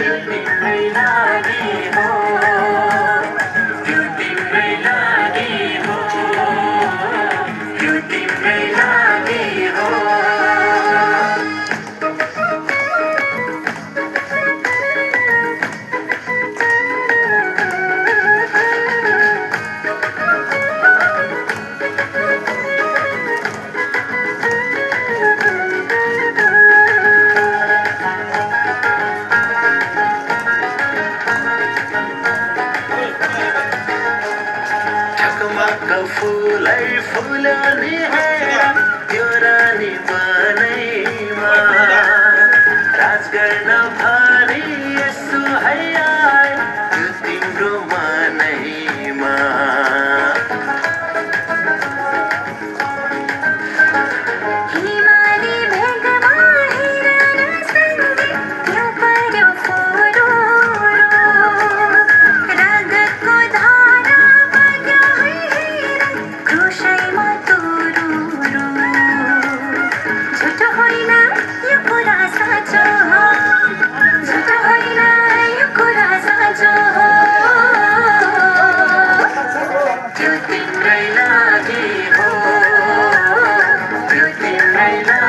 तिम्रै लागि हो, यो तिम्रै लागि हो, यो तिम्रै लागि हो। ढकमक फुलै फुलनी हेर त्यो रानी बनैमा राज गर्न भनी यसो हैयाय त्यो तिम्रो मनैमा। हिमाली भेगमा हेरन सँगै त्यो पर्यो फुरुरु, रागको धारा बग्यो है हेरन क्रोशैमा तुरुरु। झुटो होइन यो कुरा साँचो हो, झुटो होइन यो कुरा साँचो हो। त्यो तिम्रै लागि हो, त्यो तिम्रै लागि